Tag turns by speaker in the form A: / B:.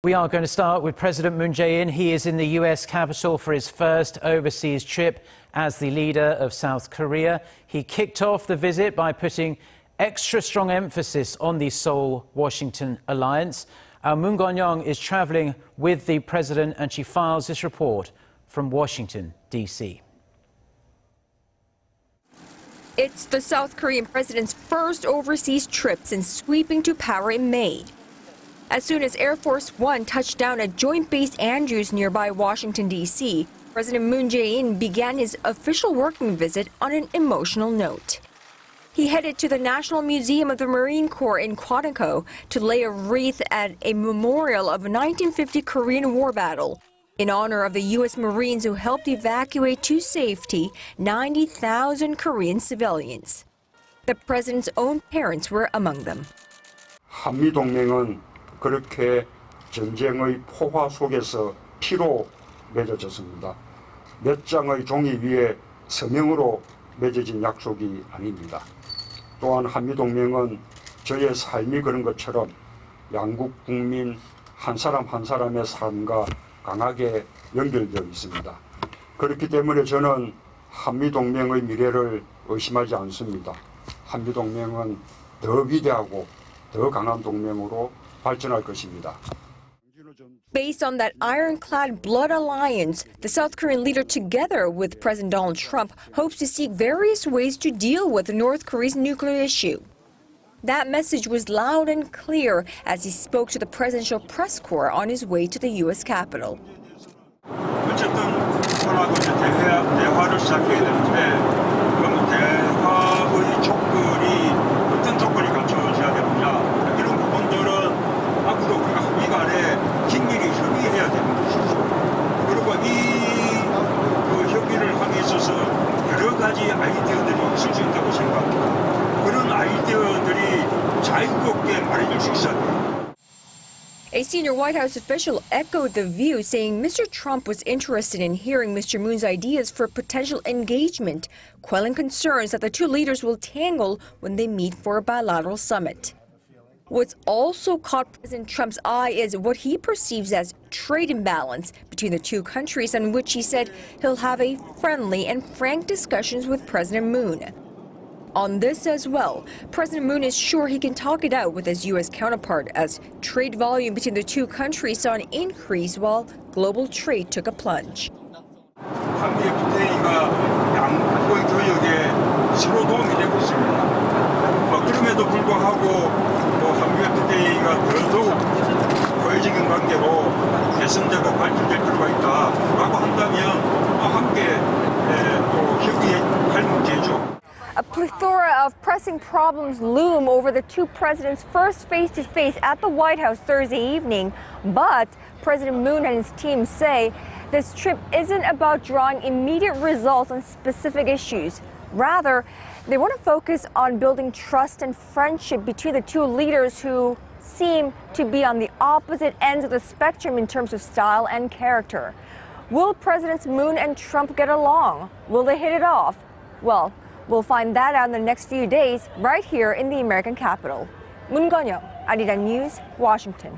A: We are going to start with President Moon Jae-in. He is in the U.S. Capitol for his first overseas trip as the leader of South Korea. He kicked off the visit by putting extra strong emphasis on the Seoul-Washington alliance. Our Moon Jae-in is traveling with the president, and she files this report from Washington, D.C.
B: It's the South Korean president's first overseas trip since sweeping to power in May. As soon as Air Force One touched down at Joint Base Andrews nearby Washington, D.C., President Moon Jae-in began his official working visit on an emotional note. He headed to the National Museum of the Marine Corps in Quantico to lay a wreath at a memorial of a 1950 Korean War battle in honor of the U.S. Marines who helped evacuate to safety 90,000 Korean civilians. The president's own parents were among them.
C: 한미동맹은 그렇게 전쟁의 포화 속에서 피로 맺어졌습니다. 몇 장의 종이 위에 서명으로 맺어진 약속이 아닙니다. 또한 한미동맹은 저의 삶이 그런 것처럼 양국 국민 한 사람 한 사람의 삶과 강하게 연결되어 있습니다. 그렇기 때문에 저는 한미동맹의 미래를 의심하지 않습니다. 한미동맹은 더 위대하고 더 강한 동맹으로 발전할 것입니다.
B: Based on that ironclad blood alliance, the South Korean leader, together with President Donald Trump, hopes to seek various ways to deal with North Korea's nuclear issue. That message was loud and clear as he spoke to the presidential press corps on his way to the U.S. Capitol.
D: 어쨌든 북한하고 대화를 시작해야 되는데 그럼 대화의 조건이 어떤 조건이 갖춰져야 되느냐 이런 부분들은 앞으로 우리가 합의 간에 긴밀히 협의해야 되는 것이죠. 그리고 이 협의를 함에 있어서 여러 가지 아이디어들이 있을 수 있다고 생각합니다. 그런 아이디어들이 자유롭게 말해줄 수 있어야 돼요.
B: A senior White House official echoed the view, saying Mr. Trump was interested in hearing Mr. Moon's ideas for potential engagement, quelling concerns that the two leaders will tangle when they meet for a bilateral summit. What's also caught President Trump's eye is what he perceives as trade imbalance between the two countries, on which he said he'll have a friendly and frank discussions with President Moon. On this as well, President Moon is sure he can talk it out with his U.S. counterpart, as trade volume between the two countries saw an increase while global trade took a plunge.
D: 한미 FTA가 양국의 교역에 서로 도움이 되고 있습니다. 그럼에도 불구하고 한미 FTA가 더더욱 고유적인 관계로 개선되고 발전될 필요가 있다라고 한다면 함께 또 협의할 문제죠.
B: A plethora of pressing problems loom over the two presidents' first face-to-face at the White House Thursday evening. But President Moon and his team say this trip isn't about drawing immediate results on specific issues. Rather, they want to focus on building trust and friendship between the two leaders who seem to be on the opposite ends of the spectrum in terms of style and character. Will Presidents Moon and Trump get along? Will they hit it off? Well, we'll find that out in the next few days right here in the American capital. Moon Jae-in, Arirang News, Washington.